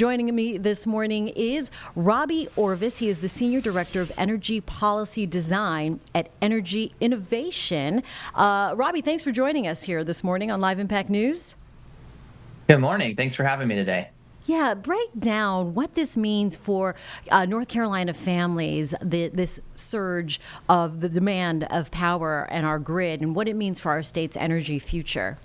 Joining me this morning is Robbie Orvis. He is the Senior Director of Energy Policy Design at Energy Innovation. Robbie, thanks for joining us here this morning on Live Impact News. Good morning. Thanks for having me today. Yeah, break down what this means for North Carolina families, this surge of the demand of power and our grid, and what it means for our state's energy future.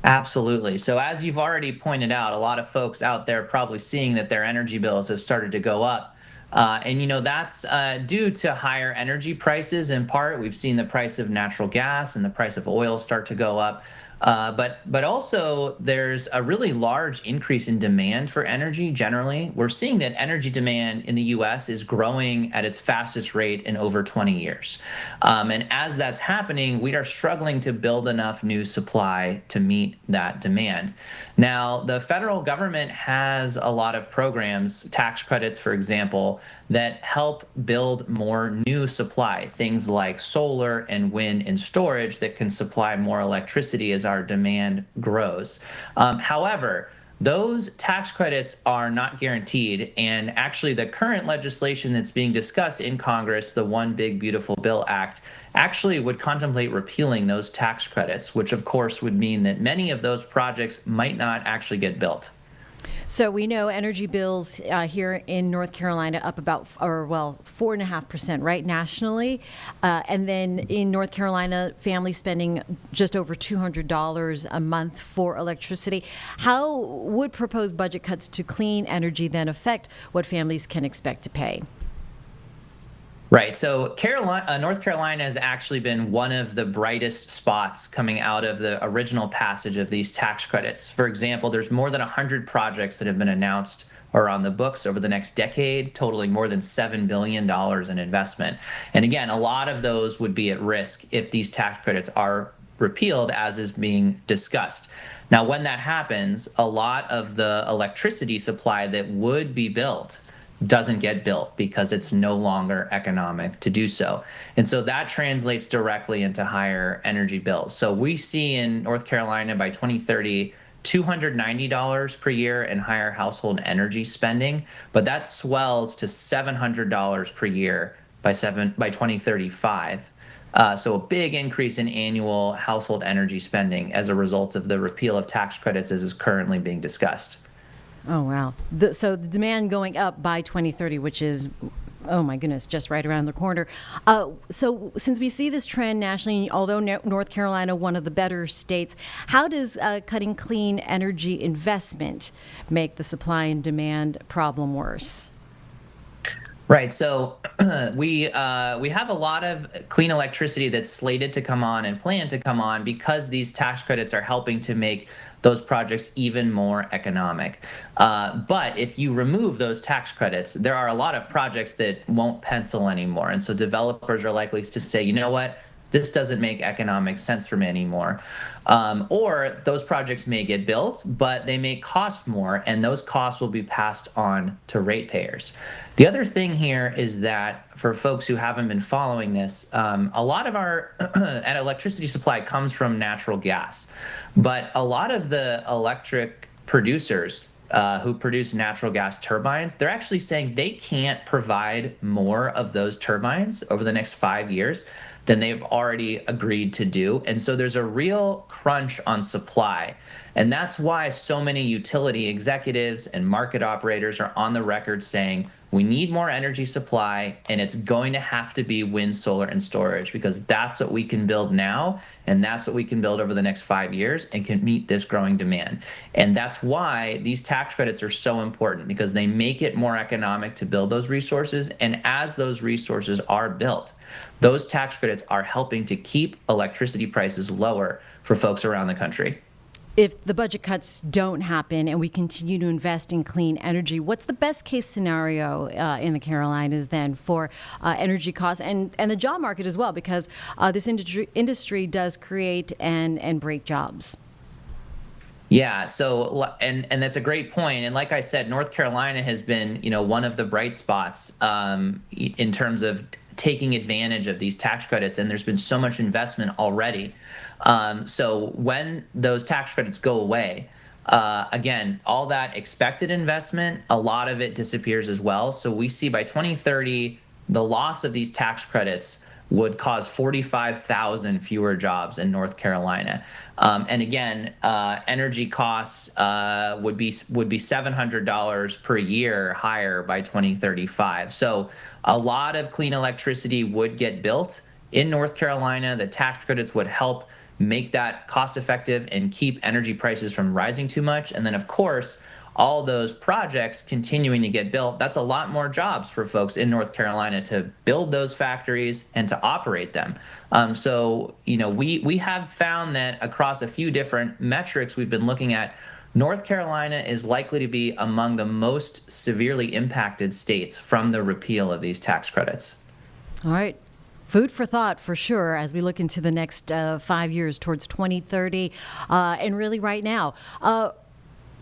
Absolutely. So as you've already pointed out, a lot of folks out there probably seeing that their energy bills have started to go up. That's due to higher energy prices in part. We've seen the price of natural gas and the price of oil start to go up. But also there's a really large increase in demand for energy generally. We're seeing that energy demand in the U.S. is growing at its fastest rate in over 20 years. And as that's happening, we are struggling to build enough new supply to meet that demand. Now, the federal government has a lot of programs, tax credits, for example, that help build more new supply, things like solar and wind and storage that can supply more electricity as our demand grows. However, those tax credits are not guaranteed, and actually the current legislation that's being discussed in Congress, the One Big Beautiful Bill Act, actually would contemplate repealing those tax credits, which of course would mean that many of those projects might not actually get built. So we know energy bills here in North Carolina up about, 4.5%, right, nationally. And then in North Carolina, families spending just over $200 a month for electricity. How would proposed budget cuts to clean energy then affect what families can expect to pay? Right. So North Carolina has actually been one of the brightest spots coming out of the original passage of these tax credits. For example, there's more than 100 projects that have been announced or on the books over the next decade, totaling more than $7 billion in investment. And again, a lot of those would be at risk if these tax credits are repealed, as is being discussed. Now, when that happens, a lot of the electricity supply that would be built doesn't get built because it's no longer economic to do so. And so that translates directly into higher energy bills. So we see in North Carolina by 2030, $290 per year in higher household energy spending, but that swells to $700 per year by 2035. So a big increase in annual household energy spending as a result of the repeal of tax credits as is currently being discussed. Oh, wow. So the demand going up by 2030, which is, oh my goodness, just right around the corner. So since we see this trend nationally, although North Carolina, one of the better states, how does cutting clean energy investment make the supply and demand problem worse? Right. So we have a lot of clean electricity that's slated to come on and planned to come on because these tax credits are helping to make those projects even more economic. But if you remove those tax credits, there are a lot of projects that won't pencil anymore. And so developers are likely to say, you know what? This doesn't make economic sense for me anymore. Or those projects may get built, but they may cost more, and those costs will be passed on to ratepayers. The other thing here is that for folks who haven't been following this, a lot of our electricity supply comes from natural gas, but a lot of the electric producers who produce natural gas turbines, they're actually saying they can't provide more of those turbines over the next 5 years than they've already agreed to do. And so there's a real crunch on supply. And that's why so many utility executives and market operators are on the record saying, we need more energy supply, and it's going to have to be wind, solar, and storage, because that's what we can build now, and that's what we can build over the next 5 years and can meet this growing demand. And that's why these tax credits are so important, because they make it more economic to build those resources. And as those resources are built, those tax credits are helping to keep electricity prices lower for folks around the country. If the budget cuts don't happen and we continue to invest in clean energy, what's the best case scenario in the Carolinas then for energy costs and the job market as well? Because this industry does create and break jobs. Yeah, so and that's a great point. And like I said, North Carolina has been, one of the bright spots in terms of taking advantage of these tax credits, and there's been so much investment already. So when those tax credits go away, Again, all that expected investment, a lot of it disappears as well. So we see by 2030, the loss of these tax credits would cause 45,000 fewer jobs in North Carolina. And again, energy costs would be $700 per year higher by 2035. So a lot of clean electricity would get built in North Carolina. The tax credits would help make that cost effective and keep energy prices from rising too much. And then, of course, all those projects continuing to get built, that's a lot more jobs for folks in North Carolina to build those factories and to operate them. So, we have found that across a few different metrics we've been looking at, North Carolina is likely to be among the most severely impacted states from the repeal of these tax credits. All right. Food for thought, for sure, as we look into the next 5 years towards 2030, and really right now.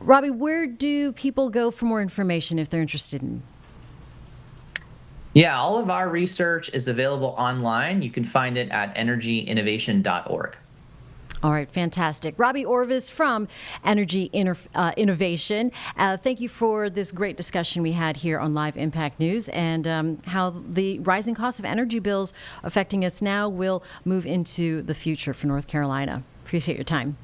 Robbie, where do people go for more information if they're interested in? Yeah, all of our research is available online. You can find it at energyinnovation.org. All right, fantastic. Robbie Orvis from Energy Innovation. Thank you for this great discussion we had here on Live Impact News and how the rising cost of energy bills affecting us now will move into the future for North Carolina. Appreciate your time.